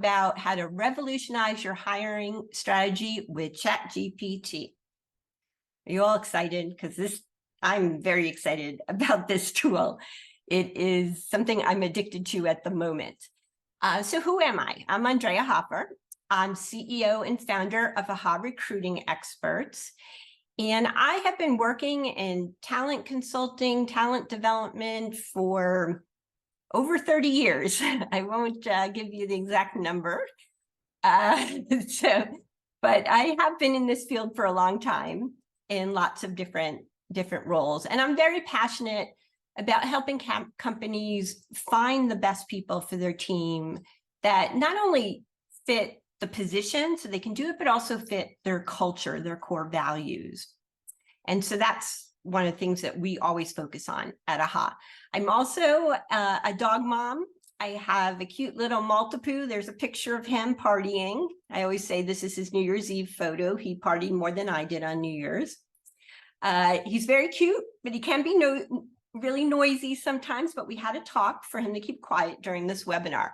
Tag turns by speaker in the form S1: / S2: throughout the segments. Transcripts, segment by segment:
S1: about how to revolutionize your hiring strategy with ChatGPT. Are you all excited? Because I'm very excited about this tool. It is something I'm addicted to at the moment. So who am I? I'm Andrea Hopper. I'm CEO and founder of AHA Recruiting Experts. And I have been working in talent consulting, talent development for over 30 years. I won't give you the exact number. But I have been in this field for a long time in lots of different roles. And I'm very passionate about helping companies find the best people for their team that not only fit the position so they can do it, but also fit their culture, their core values. And so that's one of the things that we always focus on at AHA. I'm also a dog mom. I have a cute little Maltipoo. There's a picture of him partying. I always say this is his New Year's Eve photo. He partied more than I did on New Year's. He's very cute, but he can be really noisy sometimes, but we had a talk for him to keep quiet during this webinar.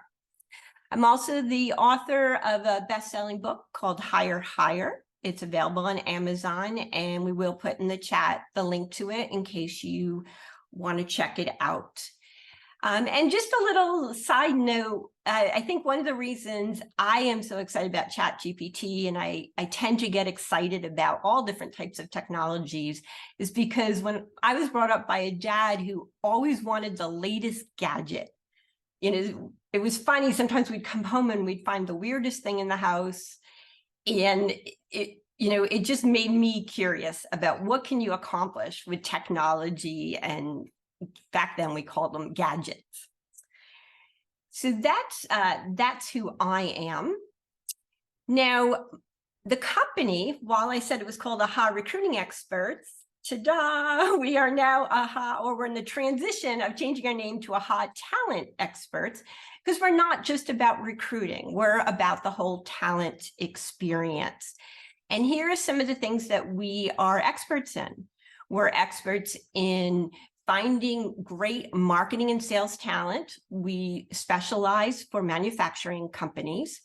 S1: I'm also the author of a best-selling book called Hire. It's available on Amazon, and we will put in the chat the link to it in case you want to check it out. And just a little side note, I think one of the reasons I am so excited about ChatGPT, and I tend to get excited about all different types of technologies, is because when I was brought up by a dad who always wanted the latest gadget, it was funny. Sometimes we'd come home and we'd find the weirdest thing in the house. And it just made me curious about what can you accomplish with technology, and back then we called them gadgets. So that's who I am. Now, the company, while I said it was called AHA Recruiting Experts, ta-da, we are now AHA, or we're in the transition of changing our name to AHA Talent Experts, because we're not just about recruiting, we're about the whole talent experience. And here are some of the things that we are experts in. We're experts in finding great marketing and sales talent. We specialize for manufacturing companies,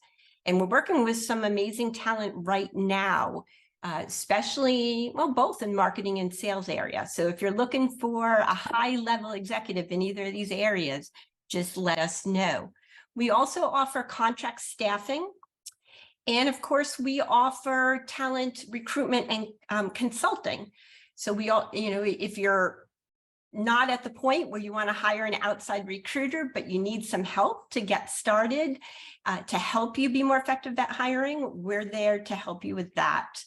S1: and we're working with some amazing talent right now, especially, well, both in marketing and sales area. So if you're looking for a high-level executive in either of these areas, just let us know. We also offer contract staffing. And of course, we offer talent recruitment and consulting. So we all, if you're not at the point where you want to hire an outside recruiter, but you need some help to get started, to help you be more effective at hiring, we're there to help you with that.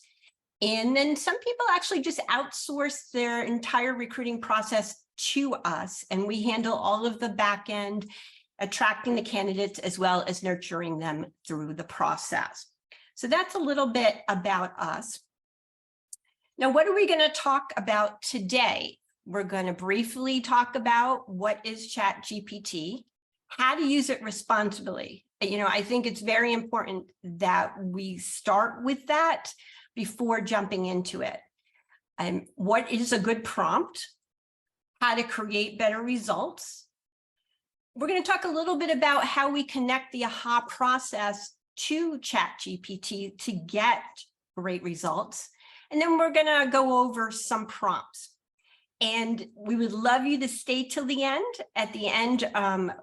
S1: And then some people actually just outsource their entire recruiting process to us, and we handle all of the back end, attracting the candidates as well as nurturing them through the process. So that's a little bit about us. Now, what are we going to talk about today? We're going to briefly talk about what is ChatGPT, how to use it responsibly. I think it's very important that we start with that before jumping into it. And what is a good prompt, how to create better results. We're going to talk a little bit about how we connect the AHA process to ChatGPT to get great results. And then we're going to go over some prompts. And we would love you to stay till the end. At the end,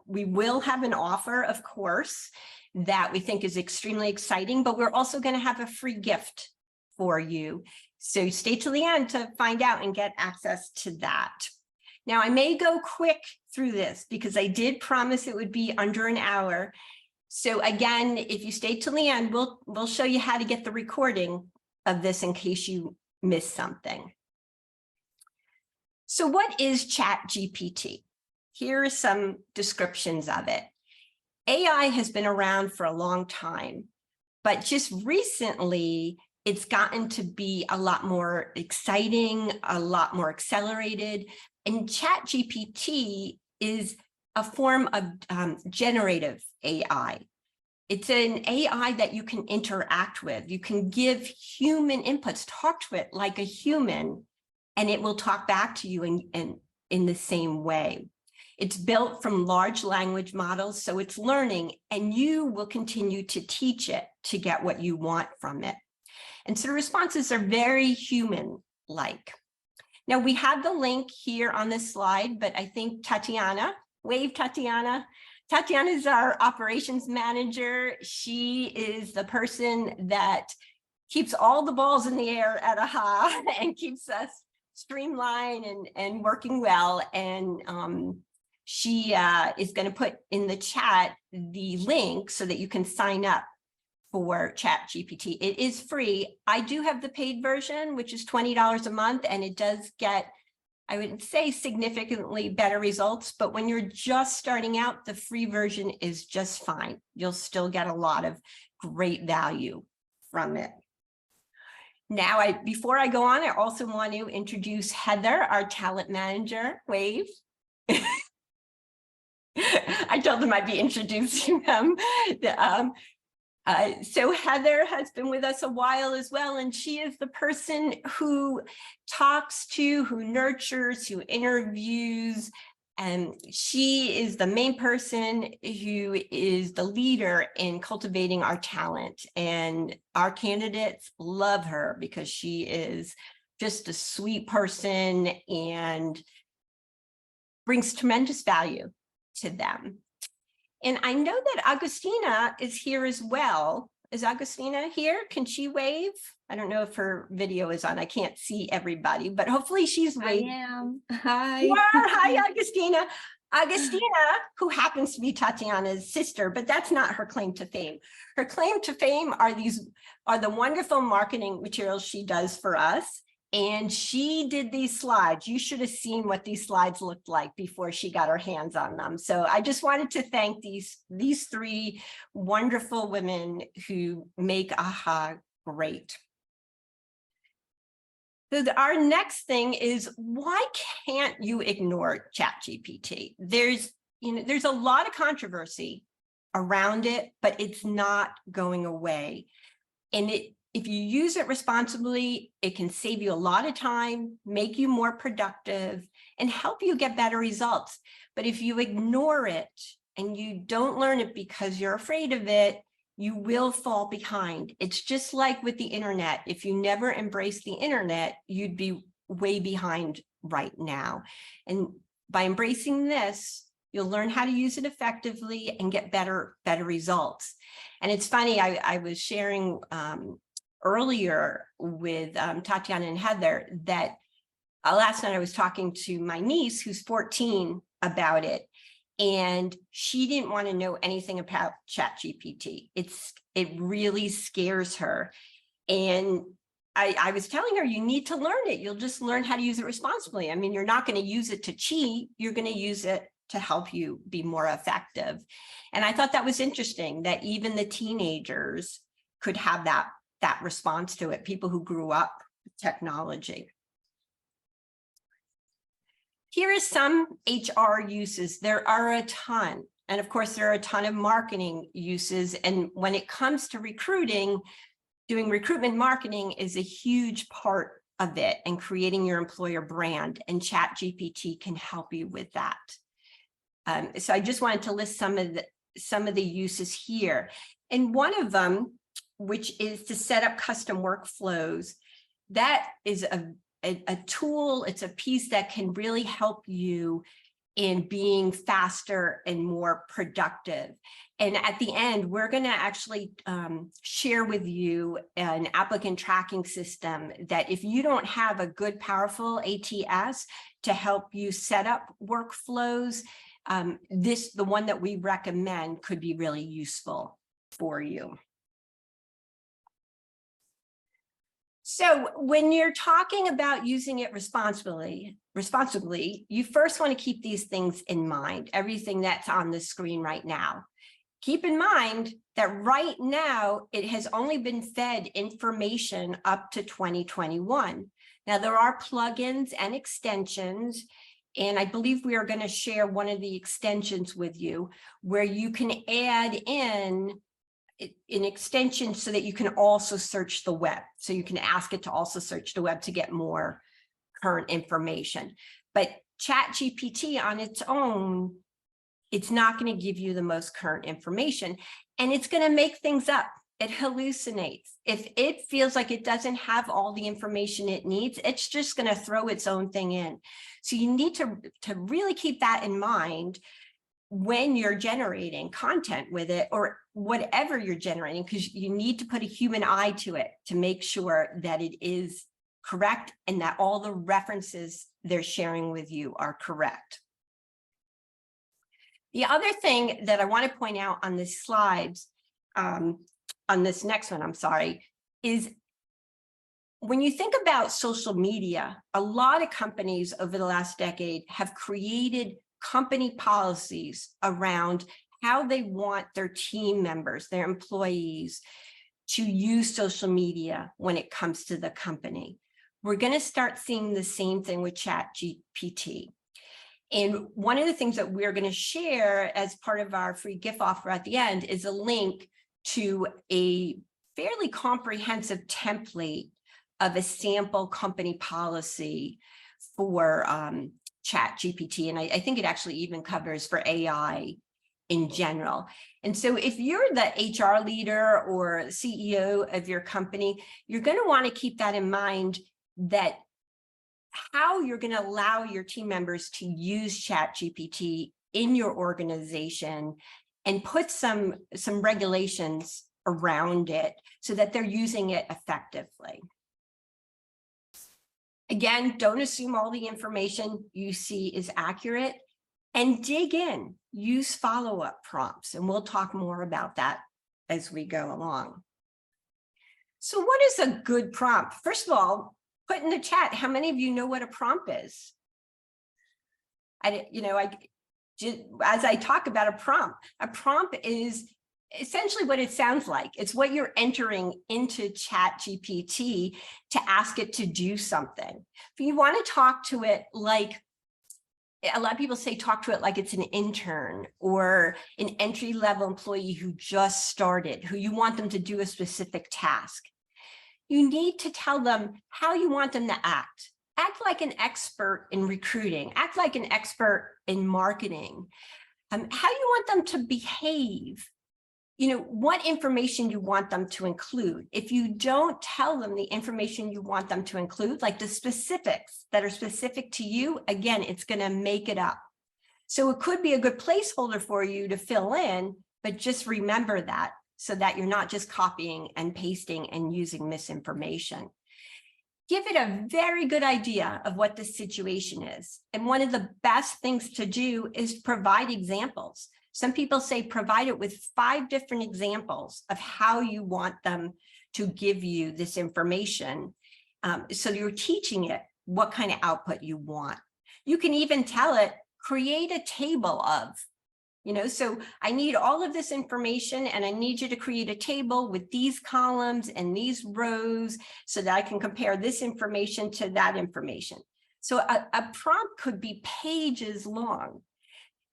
S1: we will have an offer, of course, that we think is extremely exciting, but we're also going to have a free gift for you. So stay till the end to find out and get access to that. Now, I may go quick through this because I did promise it would be under an hour. So again, if you stay till the end, we'll show you how to get the recording of this in case you missed something. So what is ChatGPT? Here are some descriptions of it. AI has been around for a long time, but just recently, it's gotten to be a lot more exciting, a lot more accelerated. And ChatGPT is a form of generative AI. It's an AI that you can interact with. You can give human inputs, talk to it like a human, and it will talk back to you in the same way. It's built from large language models, so it's learning, and you will continue to teach it to get what you want from it. And so the responses are very human-like. Now, we have the link here on this slide, but I think Tatiana, wave Tatiana. Tatiana is our operations manager. She is the person that keeps all the balls in the air at AHA and keeps us streamlined and working well. And she is going to put in the chat the link so that you can sign up for ChatGPT. It is free. I do have the paid version, which is $20 a month, and it does get, I wouldn't say significantly better results, but when you're just starting out, the free version is just fine. You'll still get a lot of great value from it. Now, before I go on, I also want to introduce Heather, our talent manager. Wave. I told them I'd be introducing them. So Heather has been with us a while as well, and she is the person who talks to, who nurtures, who interviews, and she is the main person who is the leader in cultivating our talent. And our candidates love her because she is just a sweet person and brings tremendous value to them. And I know that Agustina is here as well. Is Agustina here? Can she wave? I don't know if her video is on. I can't see everybody, but hopefully she's waving.
S2: I am. Hi.
S1: Wow, hi, Agustina. Agustina, who happens to be Tatiana's sister, but that's not her claim to fame. Her claim to fame are the wonderful marketing materials she does for us. And she did these slides. You should have seen what these slides looked like before she got her hands on them. So I just wanted to thank these three wonderful women who make AHA great. So our next thing is, why can't you ignore ChatGPT? There's a lot of controversy around it, but it's not going away. And if you use it responsibly, it can save you a lot of time, make you more productive, and help you get better results. But if you ignore it and you don't learn it because you're afraid of it, you will fall behind. It's just like with the internet. If you never embrace the internet, you'd be way behind right now. And by embracing this, you'll learn how to use it effectively and get better results. And it's funny, I was sharing earlier with Tatiana and Heather that last night I was talking to my niece who's 14 about it, and she didn't want to know anything about ChatGPT. It really scares her. And I was telling her, you need to learn it. You'll just learn how to use it responsibly. I mean, you're not going to use it to cheat. You're going to use it to help you be more effective. And I thought that was interesting that even the teenagers could have that response to it, people who grew up with technology. Here is some HR uses. There are a ton. And of course, there are a ton of marketing uses. And when it comes to recruiting, doing recruitment marketing is a huge part of it, and creating your employer brand. And ChatGPT can help you with that. So I just wanted to list some of the uses here. And one of them, which is to set up custom workflows, that is a tool, it's a piece that can really help you in being faster and more productive. And at the end, we're going to actually share with you an applicant tracking system that if you don't have a good, powerful ATS to help you set up workflows, the one that we recommend could be really useful for you. So when you're talking about using it responsibly, you first want to keep these things in mind, everything that's on the screen right now. Keep in mind that right now, it has only been fed information up to 2021. Now, there are plugins and extensions, and I believe we are going to share one of the extensions with you where you can add in an extension so that you can also search the web. So you can ask it to also search the web to get more current information. But ChatGPT on its own, it's not going to give you the most current information, and it's going to make things up. It hallucinates. If it feels like it doesn't have all the information it needs, it's just going to throw its own thing in. So you need to really keep that in mind when you're generating content with it, or whatever you're generating, because you need to put a human eye to it to make sure that it is correct and that all the references they're sharing with you are correct. The other thing that I want to point out on this slides, on this next one, I'm sorry, is when you think about social media, a lot of companies over the last decade have created company policies around how they want their team members, their employees, to use social media when it comes to the company. We're going to start seeing the same thing with ChatGPT. And one of the things that we're going to share as part of our free gift offer at the end is a link to a fairly comprehensive template of a sample company policy for ChatGPT. And I think it actually even covers for AI in general. And so if you're the HR leader or CEO of your company, you're going to want to keep that in mind, that how you're going to allow your team members to use ChatGPT in your organization, and put some regulations around it so that they're using it effectively. Again, don't assume all the information you see is accurate, and dig in, use follow-up prompts, and we'll talk more about that as we go along. So what is a good prompt? First of all, put in the chat, how many of you know what a prompt is? As I talk about a prompt is essentially what it sounds like. It's what you're entering into ChatGPT to ask it to do something. If you want to talk to it like, a lot of people say talk to it like it's an intern or an entry-level employee who just started, who you want them to do a specific task. You need to tell them how you want them to act. Act like an expert in recruiting. Act like an expert in marketing. How you want them to behave. What information you want them to include. If you don't tell them the information you want them to include, like the specifics that are specific to you, again, it's going to make it up. So it could be a good placeholder for you to fill in, but just remember that, so that you're not just copying and pasting and using misinformation. Give it a very good idea of what the situation is. And one of the best things to do is provide examples. Some people say provide it with 5 different examples of how you want them to give you this information. So you're teaching it what kind of output you want. You can even tell it, create a table of, so I need all of this information, and I need you to create a table with these columns and these rows so that I can compare this information to that information. So a prompt could be pages long.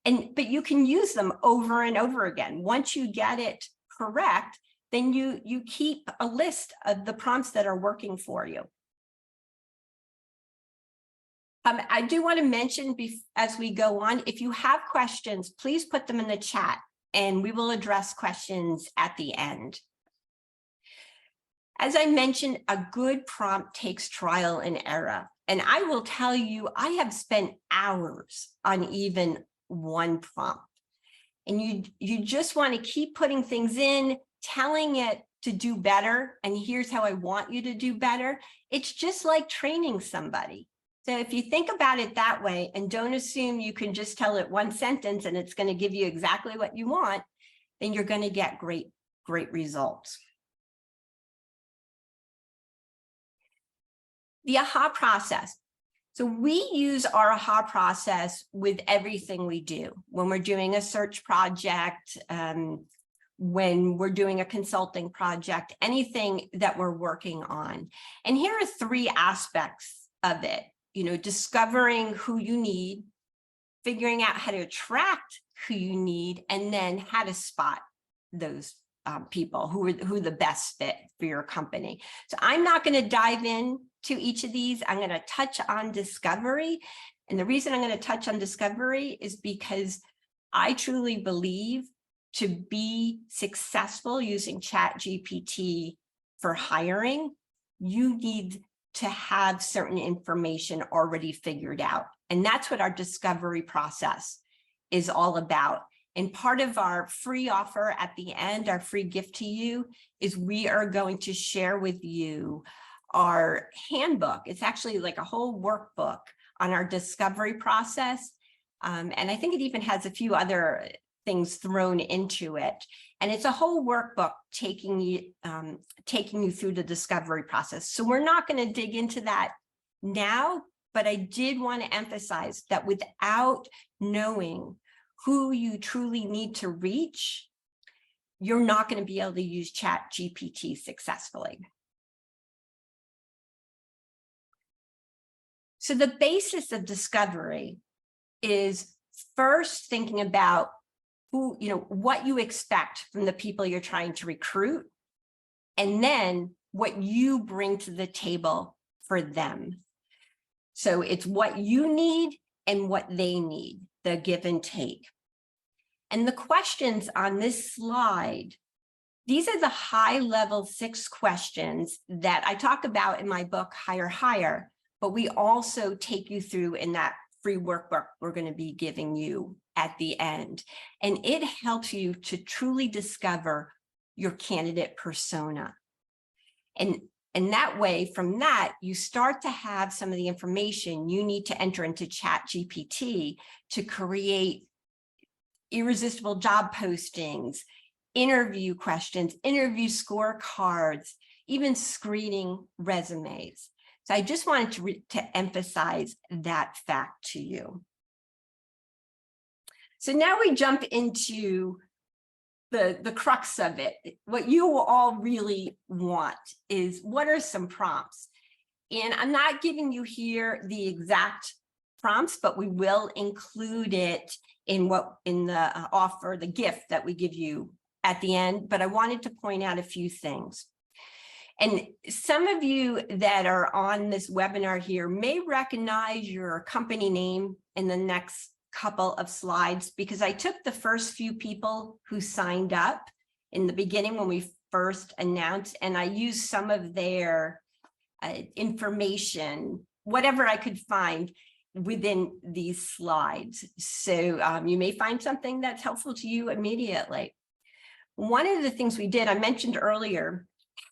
S1: But you can use them over and over again. Once you get it correct, then you keep a list of the prompts that are working for you. I do want to mention as we go on, if you have questions, please put them in the chat and we will address questions at the end. As I mentioned, a good prompt takes trial and error. And I will tell you, I have spent hours on even one prompt. And you just want to keep putting things in, telling it to do better. And here's how I want you to do better. It's just like training somebody. So if you think about it that way, and don't assume you can just tell it one sentence and it's going to give you exactly what you want, then you're going to get great results. The AHA process. So we use our AHA process with everything we do. When we're doing a search project, when we're doing a consulting project, anything that we're working on. And here are 3 aspects of it. Discovering who you need, figuring out how to attract who you need, and then how to spot those people who are the best fit for your company. So I'm not going to dive in to each of these. I'm going to touch on discovery, And the reason I'm going to touch on discovery is because I truly believe to be successful using ChatGPT for hiring, you need to have certain information already figured out. And that's what our discovery process is all about. And part of our free offer at the end, our free gift to you, is we are going to share with you our handbook. It's actually like a whole workbook on our discovery process. And I think it even has a few other things thrown into it. And it's a whole workbook taking you through the discovery process. So we're not going to dig into that now, but I did want to emphasize that without knowing who you truly need to reach, you're not going to be able to use ChatGPT successfully. So the basis of discovery is first thinking about who, what you expect from the people you're trying to recruit, and then what you bring to the table for them. So it's what you need and what they need, the give and take. And the questions on this slide, these are the high-level 6 questions that I talk about in my book, Hire, but we also take you through in that free workbook we're going to be giving you at the end. And it helps you to truly discover your candidate persona. And that way, from that, you start to have some of the information you need to enter into ChatGPT to create irresistible job postings, interview questions, interview scorecards, even screening resumes. So I just wanted to emphasize that fact to you. So now we jump into the crux of it. What you all really want is, what are some prompts? And I'm not giving you here the exact prompts, but we will include it in the offer, the gift that we give you at the end. But I wanted to point out a few things. And some of you that are on this webinar here may recognize your company name in the next couple of slides, because I took the first few people who signed up in the beginning when we first announced, and I used some of their information, whatever I could find within these slides. So you may find something that's helpful to you immediately. One of the things we did, I mentioned earlier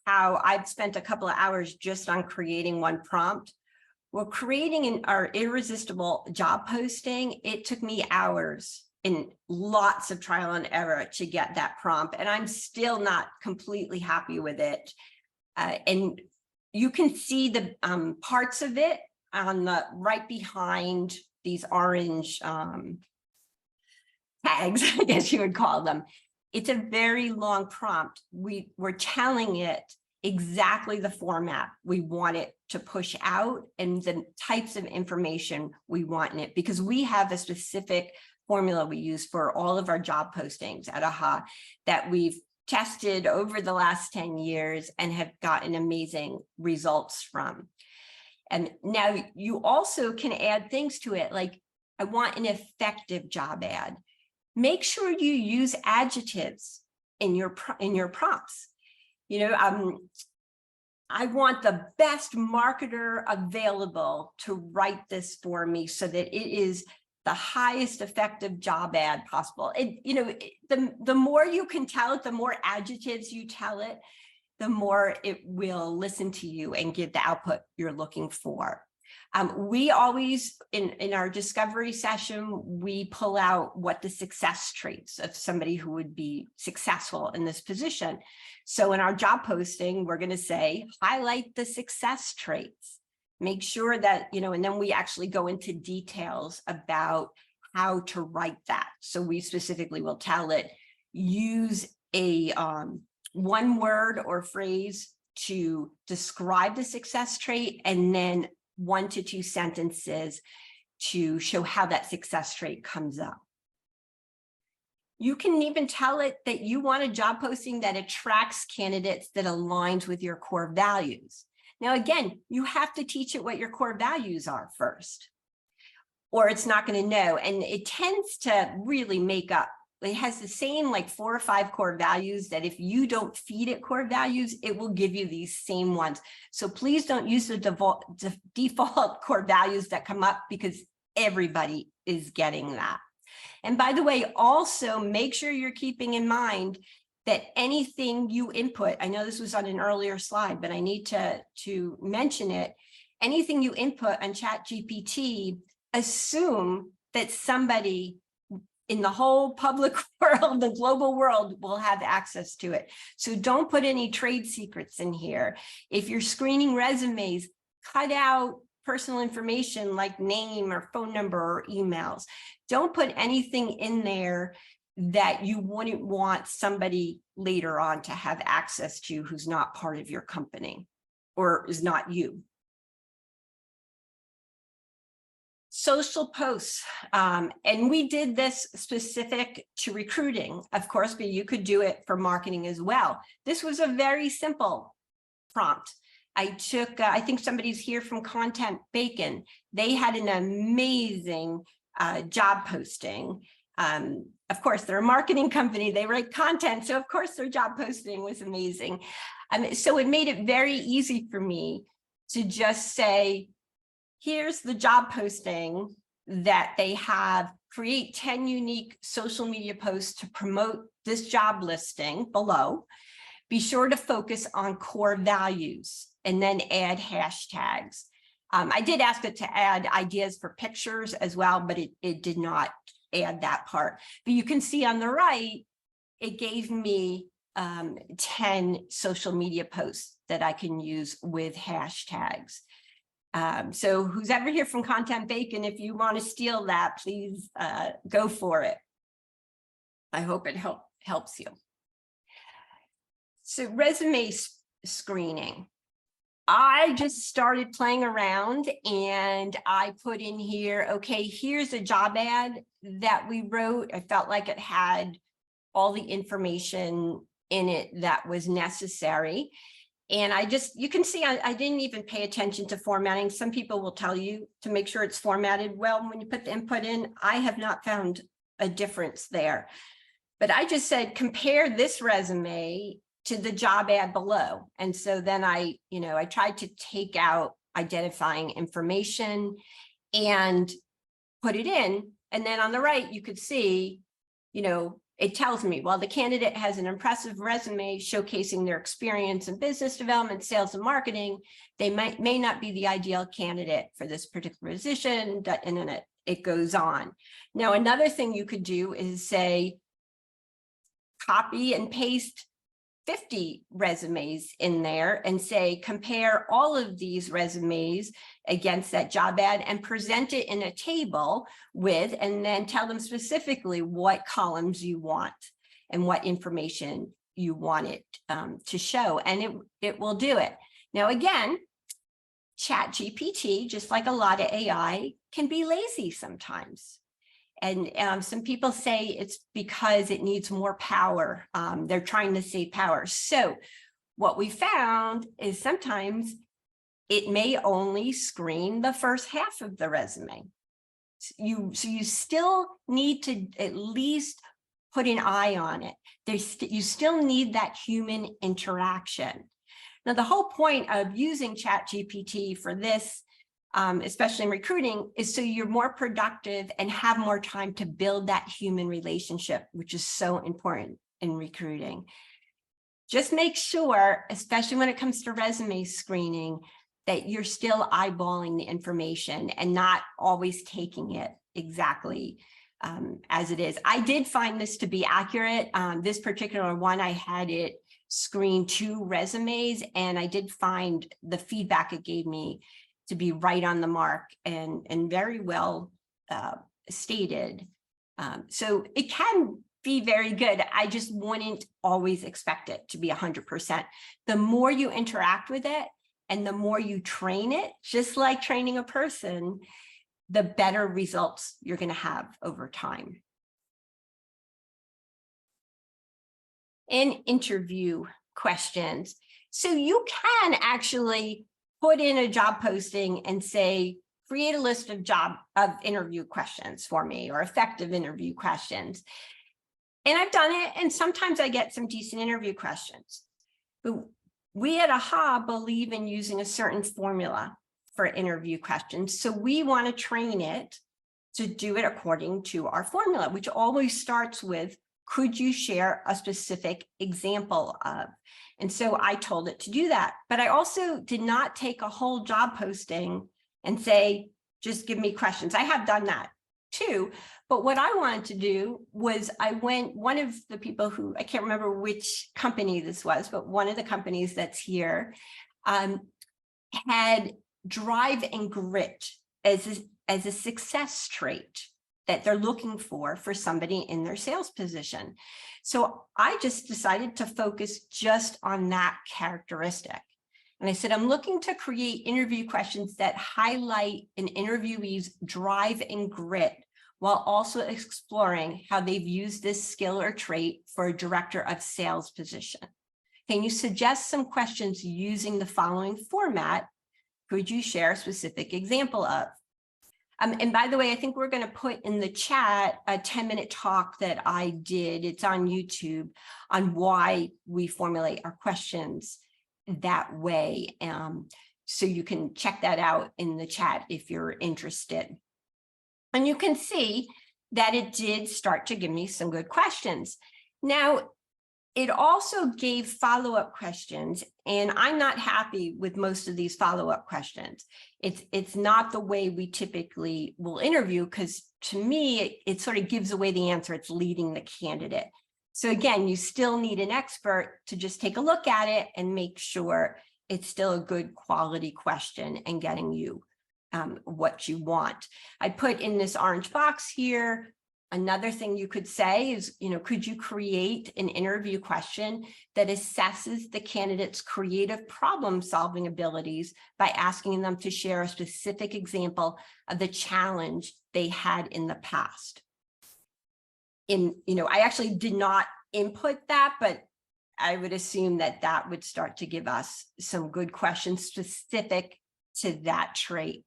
S1: how I've spent a couple of hours just on creating one prompt. Well, creating our irresistible job posting, it took me hours and lots of trial and error to get that prompt, and I'm still not completely happy with it. And you can see the parts of it on the right behind these orange tags, I guess you would call them. It's a very long prompt. We're telling it exactly the format we want it to push out and the types of information we want in it, because we have a specific formula we use for all of our job postings at AHA that we've tested over the last 10 years and have gotten amazing results from. And now you also can add things to it, like, I want an effective job ad. Make sure you use adjectives in your prompts. I want the best marketer available to write this for me so that it is the highest effective job ad possible. The more you can tell it, the more adjectives you tell it, the more it will listen to you and give the output you're looking for. We always, in our discovery session, we pull out what the success traits of somebody who would be successful in this position. So in our job posting, we're going to say, highlight the success traits. Make sure that, and then we actually go into details about how to write that. So we specifically will tell it, use a one word or phrase to describe the success trait, and then 1 to 2 sentences to show how that success trait comes up. You can even tell it that you want a job posting that attracts candidates that aligns with your core values. Now, again, you have to teach it what your core values are first. or it's not going to know. And it tends to really make up. It has the same like 4 or 5 core values that if you don't feed it core values, it will give you these same ones. So please don't use the default core values that come up, because everybody is getting that. And by the way, also make sure you're keeping in mind that anything you input, I know this was on an earlier slide, but I need to mention it. Anything you input on ChatGPT, assume that somebody in the whole public world, the global world, will have access to it. So don't put any trade secrets in here. If you're screening resumes, cut out personal information like name or phone number or emails. Don't put anything in there that you wouldn't want somebody later on to have access to who's not part of your company or is not you. Social posts, and we did this specific to recruiting, of course, but you could do it for marketing as well. This was a very simple prompt. I took, I think somebody's here from Content Bacon. They had an amazing job posting. Of course, they're a marketing company, they write content, so of course their job posting was amazing. So it made it very easy for me to just say, here's the job posting that they have, create 10 unique social media posts to promote this job listing below. Be sure to focus on core values and then add hashtags. I did ask it to add ideas for pictures as well, but it did not add that part. But you can see on the right, it gave me 10 social media posts that I can use with hashtags. So who's ever here from Content Bacon, if you want to steal that, please go for it. I hope it helps you. So resume screening. I just started playing around and I put in here, okay, here's a job ad that we wrote. I felt like it had all the information in it that was necessary. And you can see, I didn't even pay attention to formatting. Some people will tell you to make sure it's formatted well when you put the input in. I have not found a difference there. But I just said, compare this resume to the job ad below. And so then I tried to take out identifying information and put it in. And then on the right, you could see, it tells me, well, the candidate has an impressive resume showcasing their experience in business development, sales, and marketing. They may not be the ideal candidate for this particular position, and then it goes on. Now, another thing you could do is say, copy and paste 50 resumes in there and say, compare all of these resumes against that job ad and present it in a table with, and then tell them specifically what columns you want and what information you want it to show, and it will do it. Now, again, ChatGPT, just like a lot of AI, can be lazy sometimes. And some people say it's because it needs more power. They're trying to save power. So what we found is sometimes it may only screen the first half of the resume. So you still need to at least put an eye on it. You still need that human interaction. Now, the whole point of using ChatGPT for this, especially in recruiting, is so you're more productive and have more time to build that human relationship, which is so important in recruiting. Just make sure, especially when it comes to resume screening, that you're still eyeballing the information and not always taking it exactly as it is. I did find this to be accurate. This particular one, I had it screen 2 resumes, and I did find the feedback it gave me to be right on the mark and very well stated. So it can be very good. I just wouldn't always expect it to be 100%. The more you interact with it and the more you train it, just like training a person, the better results you're going to have over time. And interview questions. So you can actually put in a job posting and say, create a list of interview questions for me, or effective interview questions. And I've done it, and sometimes I get some decent interview questions. But we at AHA believe in using a certain formula for interview questions. So we want to train it to do it according to our formula, which always starts with, could you share a specific example of? And so I told it to do that. But I also did not take a whole job posting and say, just give me questions. I have done that too. But what I wanted to do was one of the people who, I can't remember which company this was, but one of the companies that's here had drive and grit as a success trait that they're looking for somebody in their sales position. So I just decided to focus just on that characteristic. And I said, I'm looking to create interview questions that highlight an interviewee's drive and grit, while also exploring how they've used this skill or trait for a director of sales position. Can you suggest some questions using the following format? Could you share a specific example of? And by the way, I think we're going to put in the chat a 10-minute talk that I did. It's on YouTube on why we formulate our questions that way. So you can check that out in the chat if you're interested. And you can see that it did start to give me some good questions. Now, it also gave follow-up questions, and I'm not happy with most of these follow-up questions. It's not the way we typically will interview, because to me, it sort of gives away the answer. It's leading the candidate. So again, you still need an expert to just take a look at it and make sure it's still a good quality question and getting you what you want. I put in this orange box here. Another thing you could say is, could you create an interview question that assesses the candidate's creative problem-solving abilities by asking them to share a specific example of the challenge they had in the past? I actually did not input that, but I would assume that that would start to give us some good questions specific to that trait.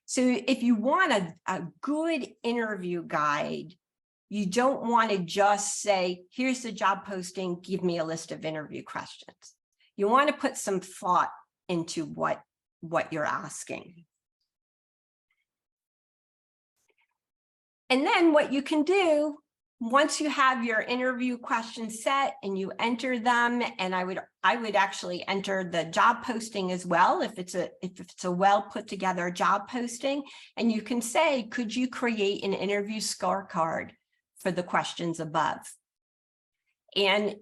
S1: So if you want a good interview guide, you don't want to just say, here's the job posting, give me a list of interview questions. You want to put some thought into what you're asking. And then what you can do, once you have your interview questions set and you enter them, and I would actually enter the job posting as well if it's a well put together job posting, and you can say, could you create an interview scorecard for the questions above? And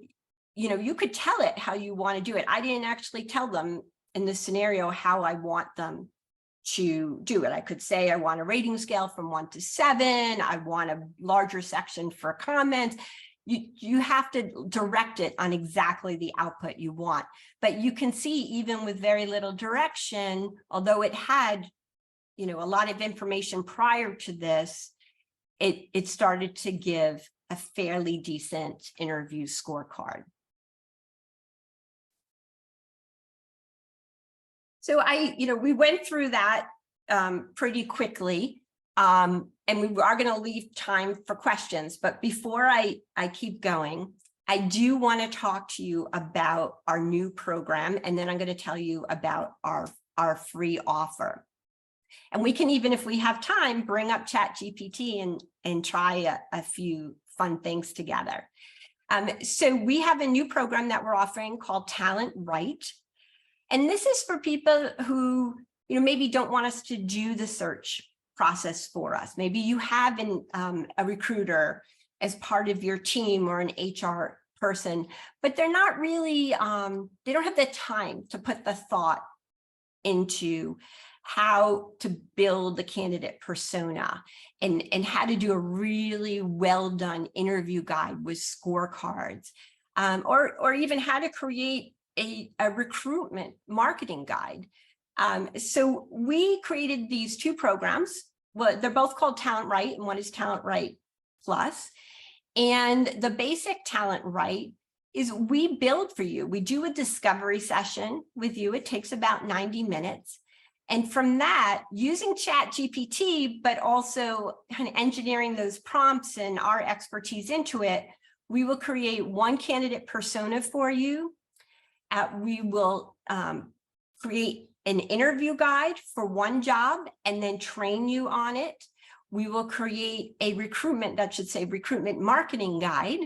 S1: you could tell it how you want to do it. I didn't actually tell them in this scenario how I want them to do it. I could say I want a rating scale from 1 to 7. I want a larger section for comments. You have to direct it on exactly the output you want. But you can see, even with very little direction, although it had a lot of information prior to this, it started to give a fairly decent interview scorecard. So we went through that pretty quickly, and we are going to leave time for questions. But before I keep going, I do want to talk to you about our new program, and then I'm going to tell you about our free offer. And we can, even if we have time, bring up ChatGPT and try a few fun things together. So we have a new program that we're offering called Talent Right. And this is for people who, maybe don't want us to do the search process for us. Maybe you have a recruiter as part of your team or an HR person, but they're not really, they don't have the time to put the thought into how to build the candidate persona and how to do a really well done interview guide with scorecards, or even how to create a recruitment marketing guide. So we created these two programs. Well, they're both called Talent Right, and one is Talent Right Plus. And the basic Talent Right is we build for you. We do a discovery session with you. It takes about 90 minutes. And from that, using ChatGPT, but also kind of engineering those prompts and our expertise into it, we will create one candidate persona for you. We will create an interview guide for one job and then train you on it. We will create a recruitment marketing guide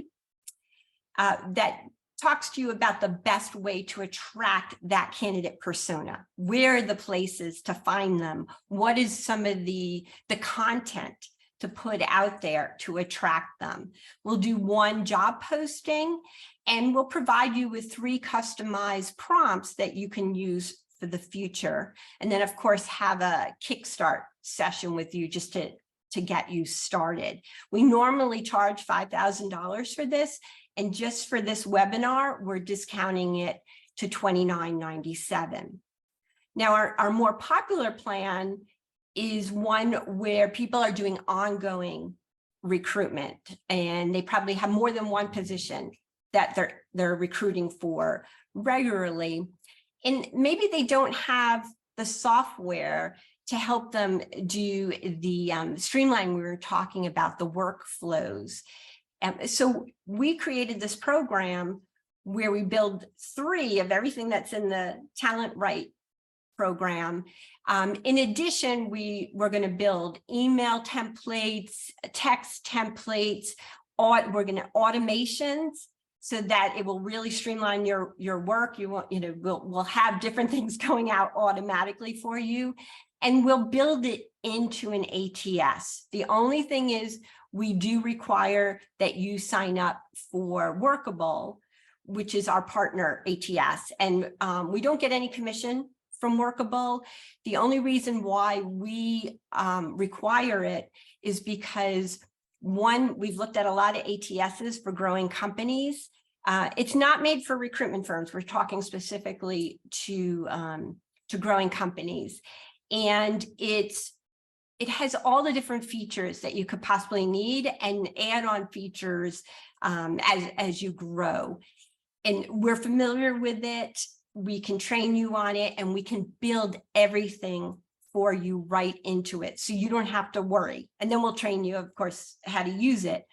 S1: that talks to you about the best way to attract that candidate persona. Where are the places to find them? What is some of the content to put out there to attract them? We'll do one job posting, and we'll provide you with 3 customized prompts that you can use for the future. And then, of course, have a kickstart session with you just to get you started. We normally charge $5,000 for this. And just for this webinar, we're discounting it to $29.97. Now, our more popular plan is one where people are doing ongoing recruitment, and they probably have more than one position that they're recruiting for regularly. And maybe they don't have the software to help them do the streamline we were talking about, the workflows. So we created this program where we build 3 of everything that's in the Talent Right program. In addition, we're going to build email templates, text templates, we're going to automations so that it will really streamline your work. We'll have different things going out automatically for you, and we'll build it into an ATS. The only thing is, we do require that you sign up for Workable, which is our partner ATS. And we don't get any commission from Workable. The only reason why we require it is because, one, we've looked at a lot of ATSs for growing companies. It's not made for recruitment firms. We're talking specifically to growing companies. And it has all the different features that you could possibly need and add-on features as you grow. And we're familiar with it. We can train you on it, and we can build everything for you right into it, so you don't have to worry. And then we'll train you, of course, how to use it.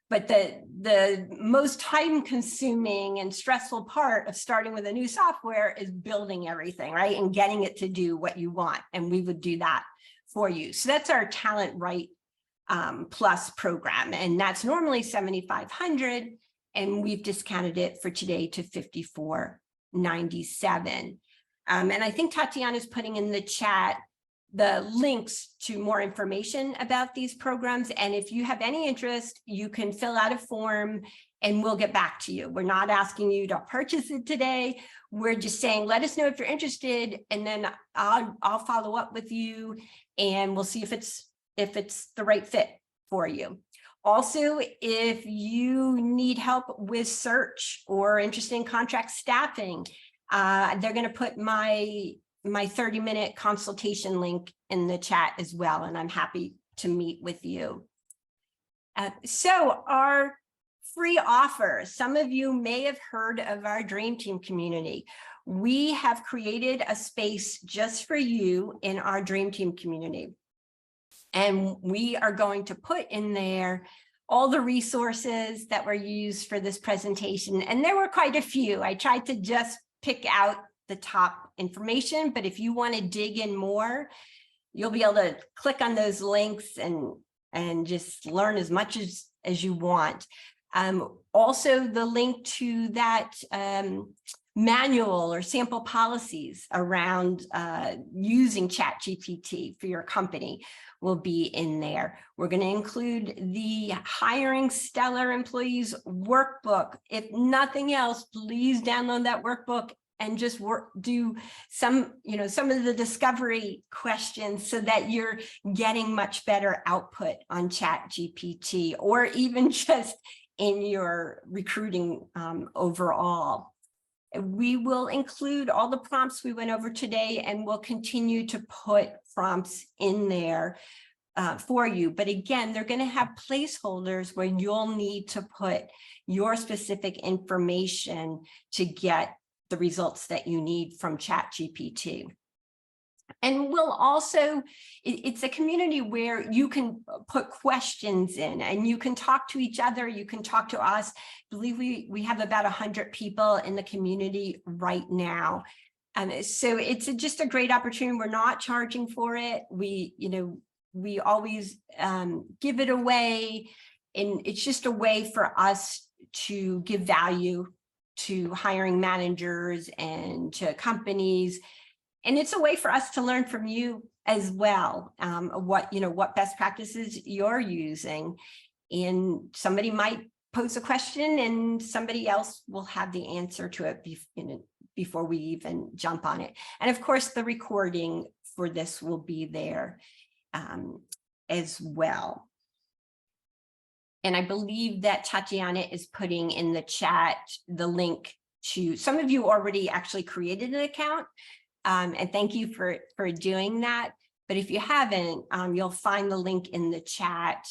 S1: But the most time-consuming and stressful part of starting with a new software is building everything, right? And getting it to do what you want. And we would do that for you. So that's our Talent Right Plus program. And that's normally $7,500. And we've discounted it for today to $54.97. And I think Tatiana's putting in the chat the links to more information about these programs. And if you have any interest, you can fill out a form and we'll get back to you. We're not asking you to purchase it today. We're just saying, let us know if you're interested, and then I'll follow up with you and we'll see if it's the right fit for you. Also, if you need help with search or interested in contract staffing, they're going to put my 30-minute consultation link in the chat as well, and I'm happy to meet with you. So our free offer, some of you may have heard of our Dream Team community. We have created a space just for you in our Dream Team community. And we are going to put in there all the resources that were used for this presentation. And there were quite a few. I tried to just pick out the top information, but if you want to dig in more, you'll be able to click on those links and just learn as much as you want. Also, the link to that manual or sample policies around using ChatGPT for your company will be in there. We're going to include the Hiring Stellar Employees workbook. If nothing else, please download that workbook and just do some of the discovery questions so that you're getting much better output on ChatGPT, or even just in your recruiting overall. We will include all the prompts we went over today, and we'll continue to put prompts in there for you. But again, they're going to have placeholders where you'll need to put your specific information to get the results that you need from ChatGPT. And we'll also, it's a community where you can put questions in and you can talk to each other, you can talk to us. I believe we have about 100 people in the community right now. So it's just a great opportunity. We're not charging for it. We always give it away. And it's just a way for us to give value to hiring managers and to companies. And it's a way for us to learn from you as well, what best practices you're using. And somebody might pose a question and somebody else will have the answer to it before we even jump on it. And of course, the recording for this will be there as well. And I believe that Tatiana is putting in the chat the link to, some of you already actually created an account. And thank you for doing that. But if you haven't, you'll find the link in the chat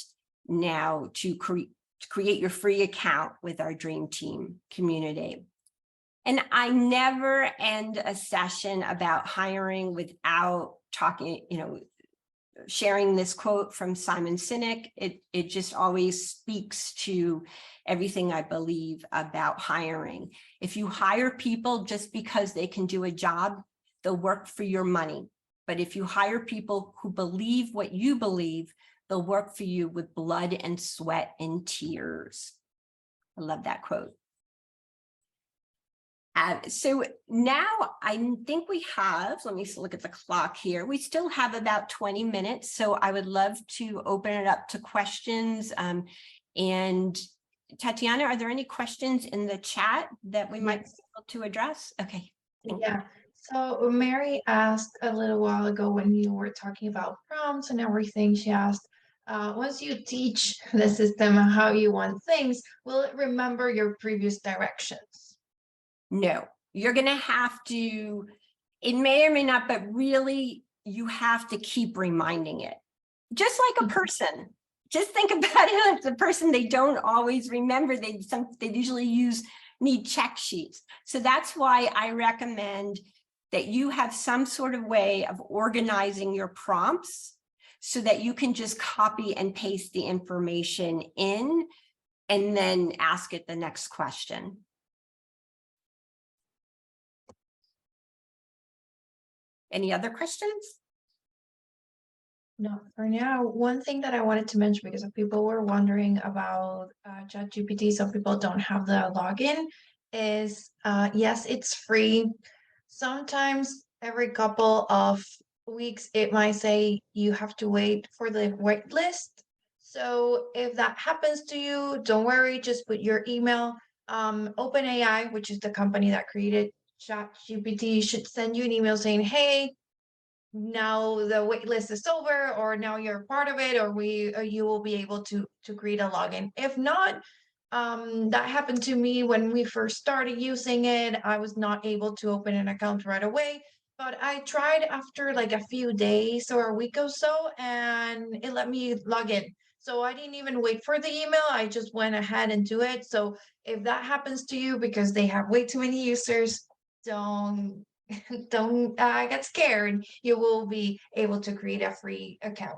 S1: now to create your free account with our Dream Team community. And I never end a session about hiring without talking, sharing this quote from Simon Sinek. It just always speaks to everything I believe about hiring. If you hire people just because they can do a job, they'll work for your money. But if you hire people who believe what you believe, they'll work for you with blood and sweat and tears. I love that quote. So now I think we have, let me look at the clock here. We still have about 20 minutes. So I would love to open it up to questions. And Tatiana, are there any questions in the chat that we might be able to address? Okay.
S2: Yeah. So Mary asked a little while ago when you were talking about prompts and everything, she asked, once you teach the system how you want things, will it remember your previous directions?
S1: No, you're going to have to, it may or may not, but really you have to keep reminding it. Just like a person. Just think about it as a person, they don't always remember. They usually need check sheets. So that's why I recommend that you have some sort of way of organizing your prompts so that you can just copy and paste the information in and then ask it the next question. Any other questions?
S2: No, for now, one thing that I wanted to mention, because people were wondering about ChatGPT, some people don't have the login, is yes, it's free. Sometimes every couple of weeks, it might say you have to wait for the wait list. So if that happens to you, don't worry, just put your email. OpenAI, which is the company that created ChatGPT, should send you an email saying, hey, now the wait list is over, or now you're part of it, or you will be able to create a login. If not, that happened to me when we first started using it. I was not able to open an account right away, but I tried after like a few days or a week or so, and it let me log in. So I didn't even wait for the email. I just went ahead and do it. So if that happens to you because they have way too many users, don't get scared. You will be able to create a free account.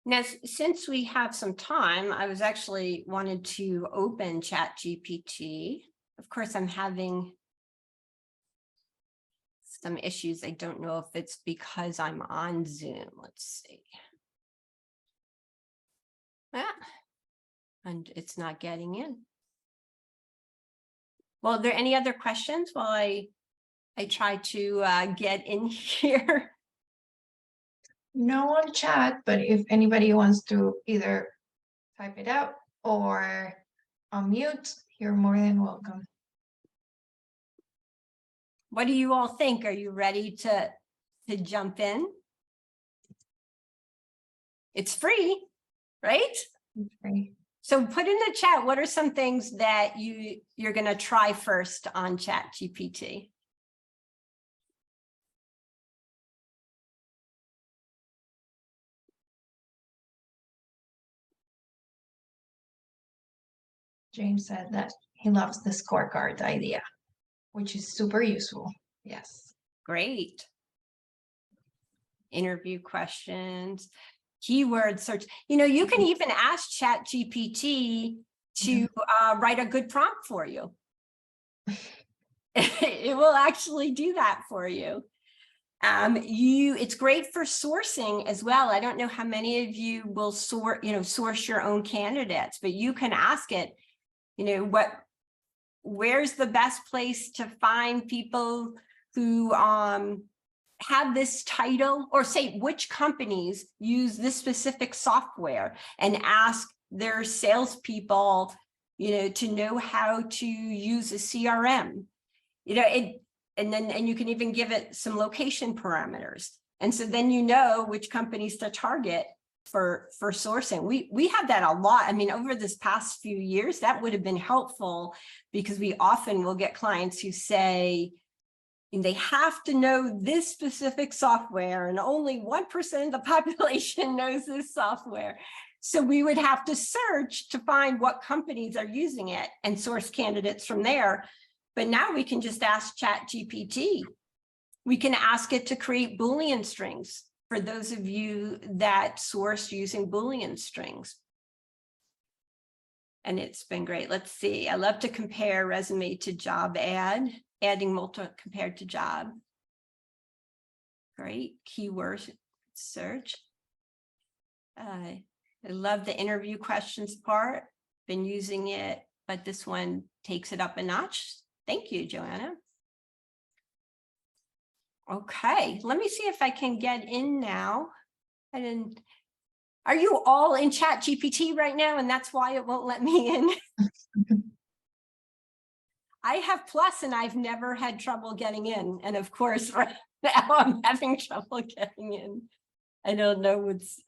S1: Now, since we have some time, I was actually wanted to open ChatGPT. Of course, I'm having some issues. I don't know if it's because I'm on Zoom. Let's see. And it's not getting in. Well, are there any other questions while I try to get in here?
S2: No one chat, but if anybody wants to either type it out or unmute, you're more than welcome.
S1: What do you all think? Are you ready to jump in? It's free, right?
S2: It's free.
S1: So put in the chat, what are some things that you're going to try first on ChatGPT?
S2: James said that he loves the scorecard idea. which is super useful. Yes.
S1: Great. Interview questions, keyword search. You can even ask ChatGPT to write a good prompt for you. It will actually do that for you. It's great for sourcing as well. I don't know how many of you will source your own candidates, but you can ask it, where's the best place to find people who have this title, or say which companies use this specific software, and ask their salespeople, to know how to use a CRM. And you can even give it some location parameters. And so then which companies to target for sourcing. We have that a lot. I mean, over this past few years, that would have been helpful, because we often will get clients who say they have to know this specific software, and only 1% of the population knows this software. So we would have to search to find what companies are using it and source candidates from there. But now we can just ask ChatGPT. We can ask it to create Boolean strings for those of you that source using Boolean strings. And it's been great. Let's see. I love to compare resume to job ad, adding multi compared to job. Great. Keyword search. I love the interview questions part. Been using it, but this one takes it up a notch. Thank you, Joanna. Okay, let me see if I can get in now. Are you all in ChatGPT right now, and that's why it won't let me in? I have Plus, and I've never had trouble getting in. And of course, right now I'm having trouble getting in. I don't know what's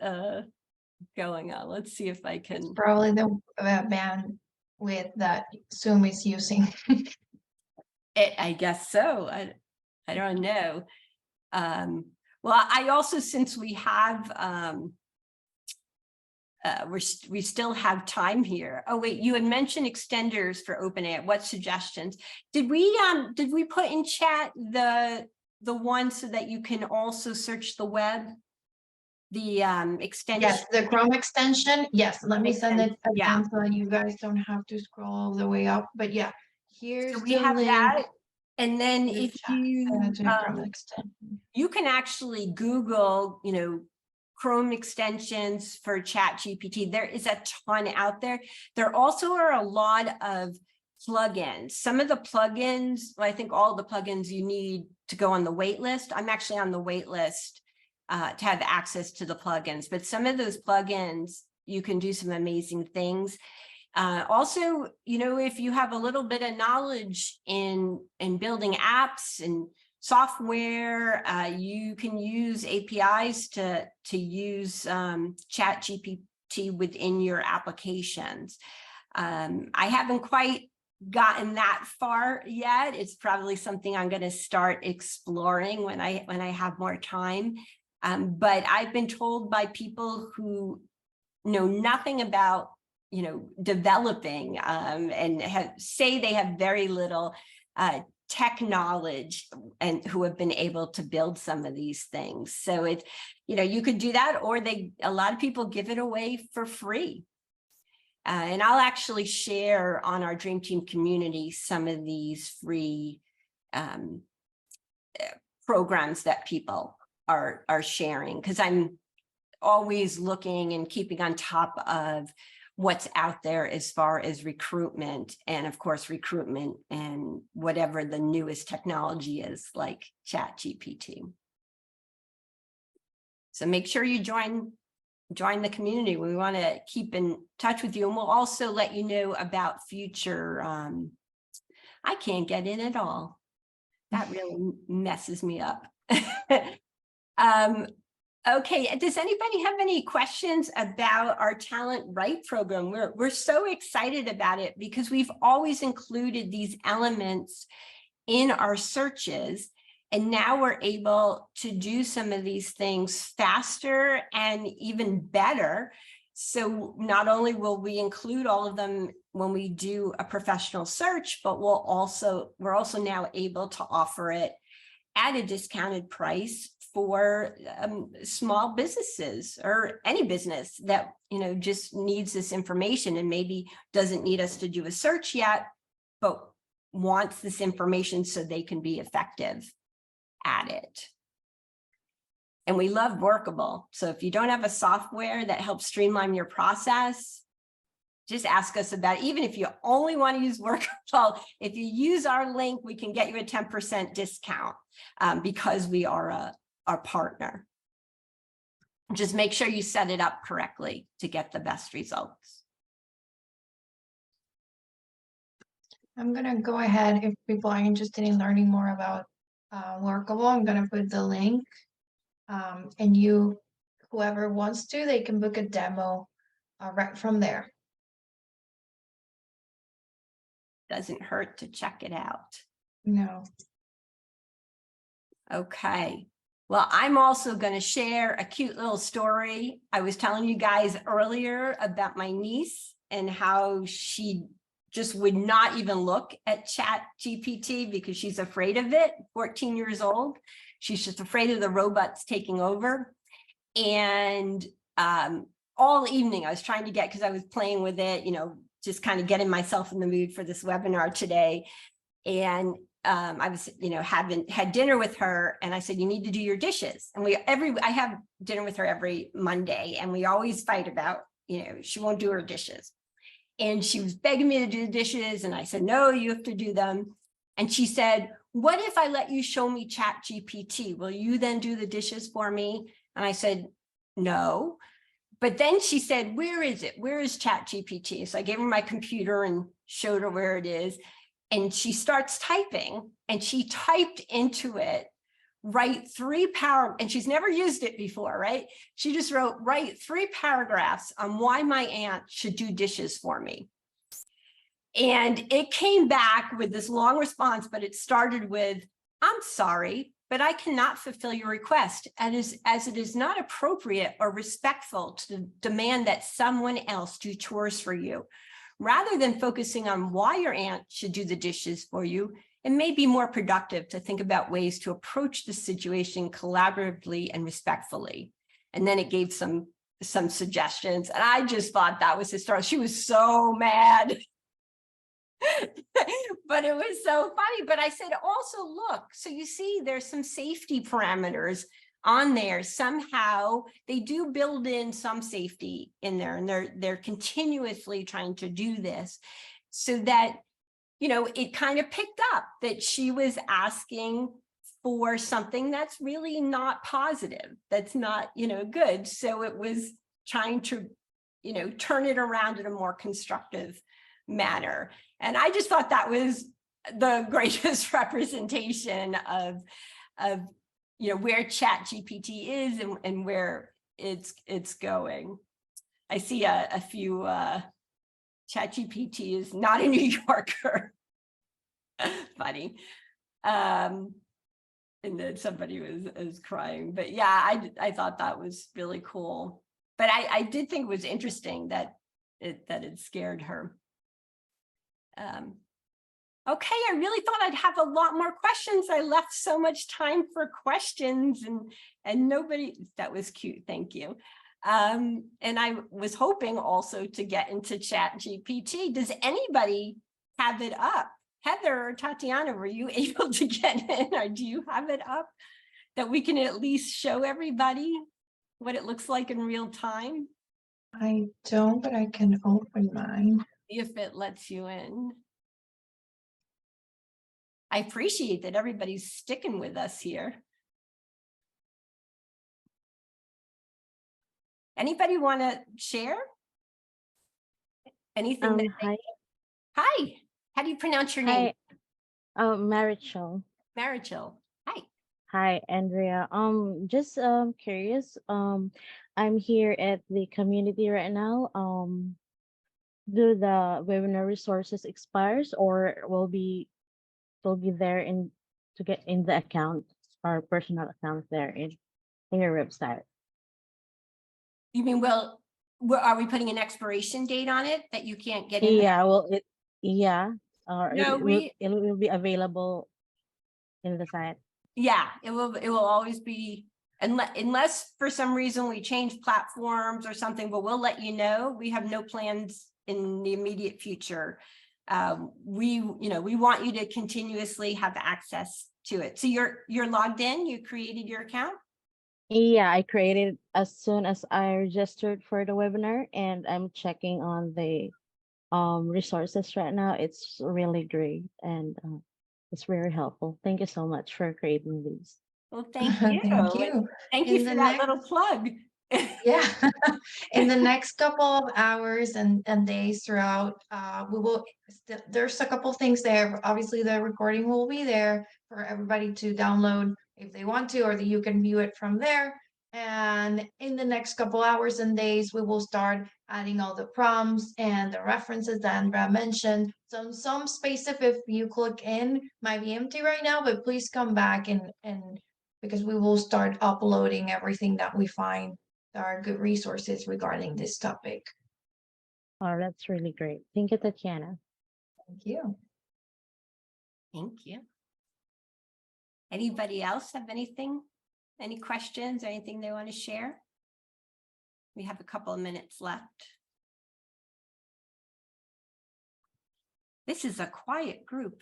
S1: going on. Let's see if I can.
S2: It's probably the bandwidth that Zoom is using.
S1: I guess so. I don't know. Well, I also, since we have, we still have time here. Oh wait, you had mentioned extenders for OpenAI. What suggestions did we put in chat? The one so that you can also search the web. The extension.
S2: Yes, the Chrome extension. Yes, let me send it again so that you guys don't have to scroll all the way up. But yeah, here's
S1: so we
S2: the
S1: have
S2: link.
S1: that. And then if you you can actually Google, Chrome extensions for ChatGPT. There is a ton out there. There also are a lot of plugins. Some of the plugins, well, I think all the plugins you need to go on the wait list. I'm actually on the wait list to have access to the plugins, but some of those plugins, you can do some amazing things. Also, if you have a little bit of knowledge in building apps and software, you can use APIs to use ChatGPT within your applications. I haven't quite gotten that far yet. It's probably something I'm going to start exploring when I have more time. But I've been told by people who know nothing about developing and say they have very little tech knowledge, and who have been able to build some of these things. So it's, you could do that, or a lot of people give it away for free. And I'll actually share on our Dream Team community some of these free programs that people are sharing, because I'm always looking and keeping on top of what's out there as far as recruitment, and of course recruitment and whatever the newest technology is, like ChatGPT. So make sure you join the community. We want to keep in touch with you, and we'll also let you know about future. I can't get in at all. That really messes me up. Okay, does anybody have any questions about our Talent Right program? We're so excited about it because we've always included these elements in our searches, and now we're able to do some of these things faster and even better. So not only will we include all of them when we do a professional search, but we're also now able to offer it at a discounted price for small businesses or any business that, you know, just needs this information and maybe doesn't need us to do a search yet, but wants this information so they can be effective at it. And we love Workable. So if you don't have a software that helps streamline your process, just ask us about it. Even if you only want to use Workable, if you use our link, we can get you a 10% discount because we are our partner. Just make sure you set it up correctly to get the best results.
S2: I'm going to go ahead, if people are interested in learning more about Workable, I'm going to put the link. And whoever wants to, they can book a demo right from there.
S1: Doesn't hurt to check it out.
S2: No.
S1: Okay. Well, I'm also going to share a cute little story. I was telling you guys earlier about my niece and how she just would not even look at ChatGPT because she's afraid of it, 14 years old. She's just afraid of the robots taking over. And all evening I was trying to get, because I was playing with it, you know, just kind of getting myself in the mood for this webinar today. And I was, you know, had dinner with her, and I said, you need to do your dishes. And I have dinner with her every Monday, and we always fight about, you know, she won't do her dishes. And she was begging me to do the dishes, and I said, no, you have to do them. And she said, what if I let you show me ChatGPT? Will you then do the dishes for me? And I said, no. But then she said, where is it? Where is ChatGPT? So I gave her my computer and showed her where it is. And she starts typing, and she typed into it, write 3 paragraphs, and she's never used it before, right? She just wrote, write 3 paragraphs on why my aunt should do dishes for me. And it came back with this long response, but it started with, I'm sorry, but I cannot fulfill your request, as it is not appropriate or respectful to demand that someone else do chores for you. Rather than focusing on why your aunt should do the dishes for you, it may be more productive to think about ways to approach the situation collaboratively and respectfully. And then it gave some suggestions, and I just thought that was historical. She was so mad. But it was so funny. But I said, also look, so you see there's some safety parameters on there. Somehow they do build in some safety in there, and they're continuously trying to do this so that, you know, it kind of picked up that she was asking for something that's really not positive, that's not, you know, good. So it was trying to, you know, turn it around in a more constructive manner. And I just thought that was the greatest representation of you know, where ChatGPT is and where it's going. I see a few ChatGPT is not a New Yorker. Funny. And then somebody was crying. But yeah, I thought that was really cool. But I did think it was interesting that it scared her. Okay, I really thought I'd have a lot more questions. I left so much time for questions and nobody, that was cute, thank you. And I was hoping also to get into ChatGPT. Does anybody have it up? Heather or Tatiana, were you able to get in, or do you have it up that we can at least show everybody what it looks like in real time?
S2: I don't, but I can open mine.
S1: If it lets you in. I appreciate that everybody's sticking with us here. Anybody want to share anything?
S3: Hi.
S1: Hi, how do you pronounce your name?
S3: Hi, Marichel.
S1: Marichel. Hi.
S3: Hi, Andrea. Just curious. I'm here at the community right now. Do the webinar resources expires, or will be there to get in the account or personal account there in your website?
S1: You mean, well, Are we putting an expiration date on it that you can't get in?
S3: Yeah, well, yeah, or
S1: No,
S3: it will be available in the site.
S1: Yeah, it will always be, unless for some reason we change platforms or something, but we'll let you know. We have no plans in the immediate future. We want you to continuously have access to it. So you're logged in, you created your account?
S3: Yeah, I created as soon as I registered for the webinar, and I'm checking on the resources right now. It's really great, and it's very helpful. Thank you so much for creating these.
S1: Well, thank you.
S2: Thank you.
S1: Thank you
S2: In
S1: for
S2: the
S1: that
S2: next-
S1: little plug.
S2: Yeah, in the next couple of hours and days throughout, we will, there's a couple things there. Obviously, the recording will be there for everybody to download if they want to, or that you can view it from there. And in the next couple hours and days, we will start adding all the prompts and the references that Andrea mentioned. Some space, if you click in, might be empty right now, but please come back and because we will start uploading everything that we find that are good resources regarding this topic.
S3: Oh, that's really great. Thank you, Tatiana.
S2: Thank you.
S1: Thank you. Anybody else have anything? Any questions, or anything they want to share? We have a couple of minutes left. This is a quiet group.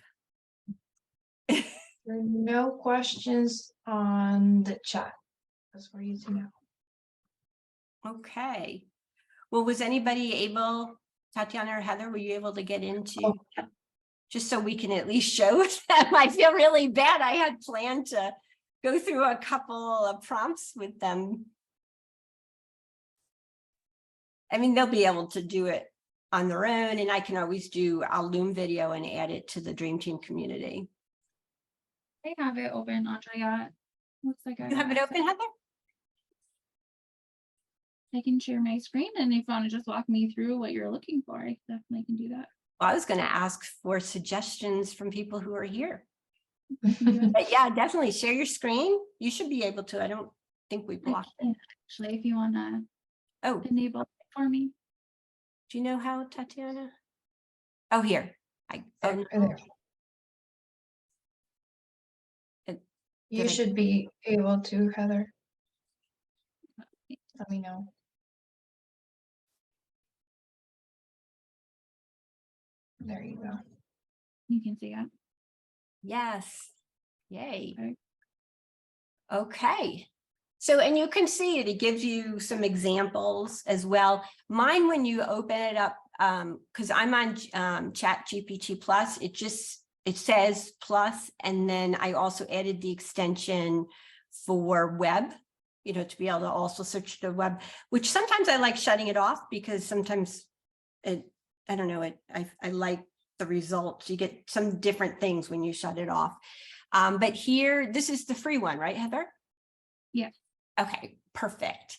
S2: There are no questions on the chat. That's for you to know.
S1: Okay. Well, was anybody able, Tatiana or Heather, were you able to get into, just so we can at least show them? I feel really bad. I had planned to go through a couple of prompts with them. I mean, they'll be able to do it on their own, and I can always do a Loom video and add it to the Dream Team community.
S4: I have it open, Andrea. Looks like
S1: You have it open, Heather?
S4: I can share my screen, and if you want to just walk me through what you're looking for, I definitely can do that.
S1: Well, I was going to ask for suggestions from people who are here.
S4: Yeah.
S1: But yeah, definitely share your screen. You should be able to. I don't think we blocked it.
S4: Actually, if you want to
S1: Oh,
S4: enable it for me.
S1: do you know how, Tatiana? Oh, here. Oh,
S2: There.
S1: It-
S2: You
S1: Did I-
S2: should be able to, Heather. Let me know. There you go.
S4: You can see it.
S1: Yes. Yay.
S4: Okay.
S1: Okay. So, and you can see it, it gives you some examples as well. Mine, when you open it up, because I'm on ChatGPT Plus, it says plus, and then I also added the extension for web, to be able to also search the web, which sometimes I like shutting it off because sometimes I don't know, I like the results. You get some different things when you shut it off. But here, this is the free one, right, Heather?
S4: Yeah.
S1: Okay, perfect.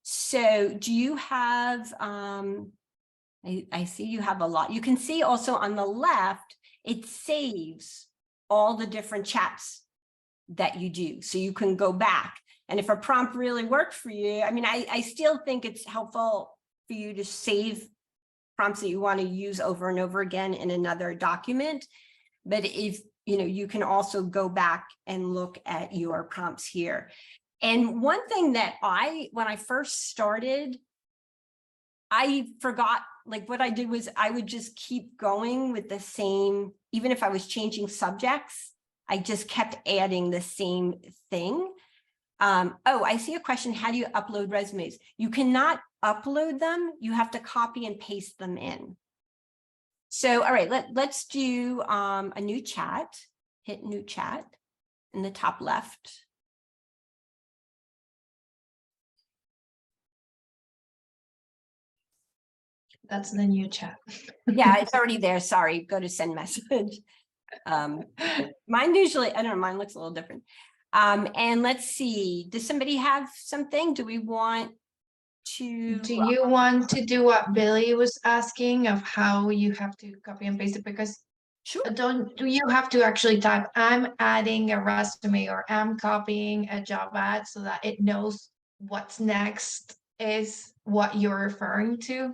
S1: So do you have, I see you have a lot. You can see also on the left, it saves all the different chats that you do. So you can go back. And if a prompt really worked for you, I mean, I still think it's helpful for you to save prompts that you want to use over and over again in another document. But if, you can also go back and look at your prompts here. And one thing that when I first started, I forgot, like what I did was I would just keep going with the same, even if I was changing subjects, I just kept adding the same thing. Oh, I see a question. How do you upload resumes? You cannot upload them. You have to copy and paste them in. So, all right, let's do a new chat. Hit new chat in the top left.
S2: That's the new chat.
S1: Yeah, it's already there. Sorry, go to send message. Mine usually, I don't know, mine looks a little different. And let's see, does somebody have something? Do we want to?
S2: Do you want to do what Billy was asking of how you have to copy and paste it? Because
S1: Sure.
S2: do you have to actually type, I'm adding a resume or I'm copying a job ad so that it knows what's next is what you're referring to?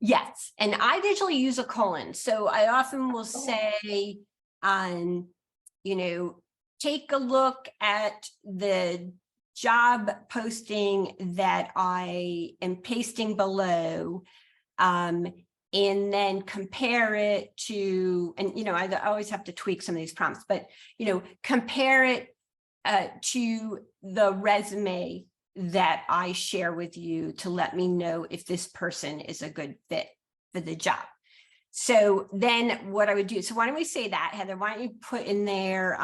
S1: Yes, and I usually use a colon. So I often will say, you know, take a look at the job posting that I am pasting below, and then compare it to, and, you know, I always have to tweak some of these prompts, but, you know, compare it to the resume that I share with you to let me know if this person is a good fit for the job. So then what I would do, so why don't we say that, Heather, why don't you put in there,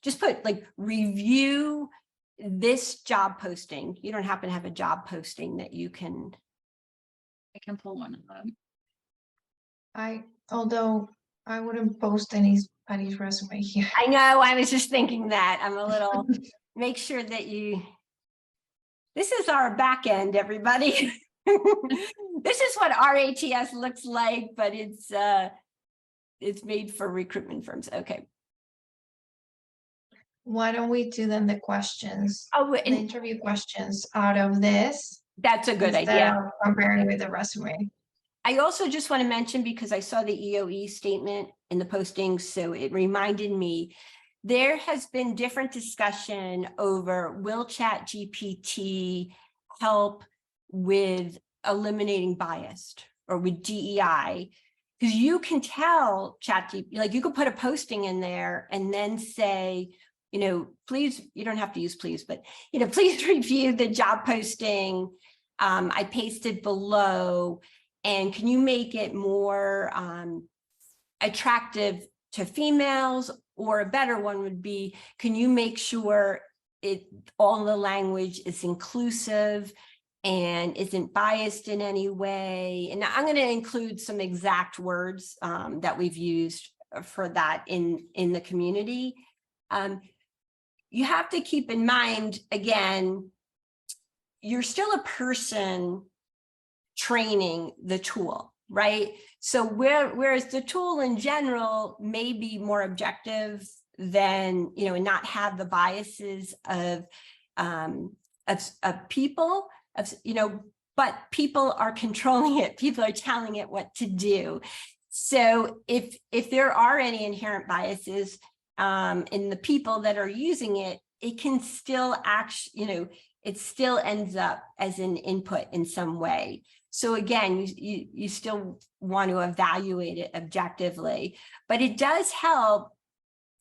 S1: just put like review this job posting. You don't happen to have a job posting that you can.
S4: I can pull one of them.
S2: Although I wouldn't post anybody's resume here.
S1: I know, I was just thinking that. I'm a little, make sure that you, this is our back end, everybody. This is what RATS looks like, but it's made for recruitment firms. Okay.
S2: Why don't we do then the questions,
S1: Oh,
S2: the
S1: and
S2: interview questions out of this
S1: that's a good
S2: instead
S1: idea.
S2: of comparing with the resume?
S1: I also just want to mention, because I saw the EOE statement in the posting, so it reminded me, there has been different discussion over will ChatGPT help with eliminating bias or with DEI, because you can tell ChatGPT, like you could put a posting in there and then say, you know, please, you don't have to use please, but, you know, please review the job posting. I pasted below, and can you make it more attractive to females? Or a better one would be, can you make sure all the language is inclusive and isn't biased in any way? And I'm going to include some exact words that we've used for that in the community. You have to keep in mind, again, you're still a person training the tool, right? So whereas the tool in general may be more objective than, you know, and not have the biases of people, you know, but people are controlling it. People are telling it what to do. So if there are any inherent biases in the people that are using it, it can still actually, you know, it still ends up as an input in some way. So again, you still want to evaluate it objectively, but it does help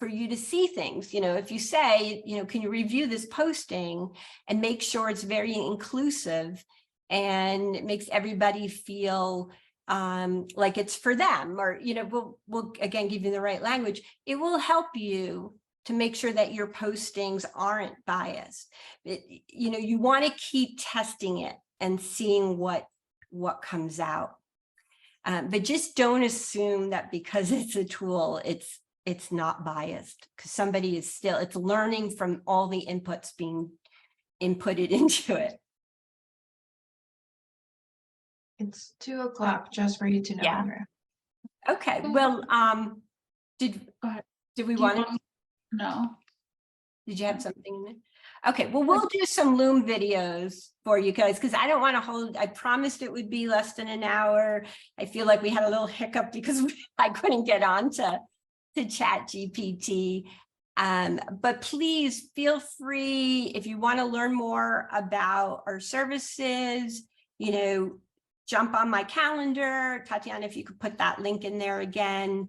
S1: for you to see things. You know, if you say, you know, can you review this posting and make sure it's very inclusive and it makes everybody feel like it's for them, or, you know, we'll again give you the right language. It will help you to make sure that your postings aren't biased. You know, you want to keep testing it and seeing what comes out. But just don't assume that because it's a tool, it's not biased, because somebody is still, it's learning from all the inputs being inputted into it.
S2: It's 2 o'clock, just for you to know,
S1: Yeah.
S2: Andrea.
S1: Okay, well, did we want to?
S4: No.
S1: Did you have something in there? Okay, well, we'll do some Loom videos for you guys, because I don't want to hold, I promised it would be less than an hour. I feel like we had a little hiccup because I couldn't get on to ChatGPT. But please feel free, if you want to learn more about our services, you know, jump on my calendar. Tatiana, if you could put that link in there again.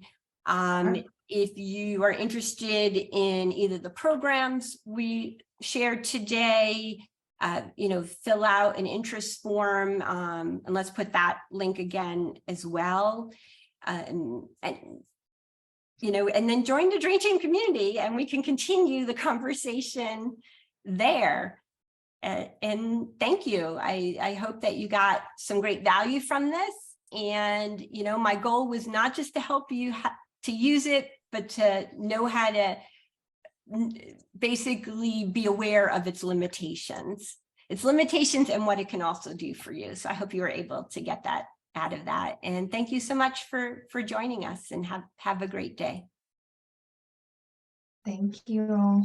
S1: If you are interested in either the programs we shared today, you know, fill out an interest form, and let's put that link again as well. And you know, and then join the Dream Team community, and we can continue the conversation there. And thank you. I hope that you got some great value from this. And, you know, my goal was not just to help you to use it, but to know how to basically be aware of its limitations and what it can also do for you. So I hope you were able to get that out of that. And thank you so much for joining us, and have a great day.
S2: Thank you.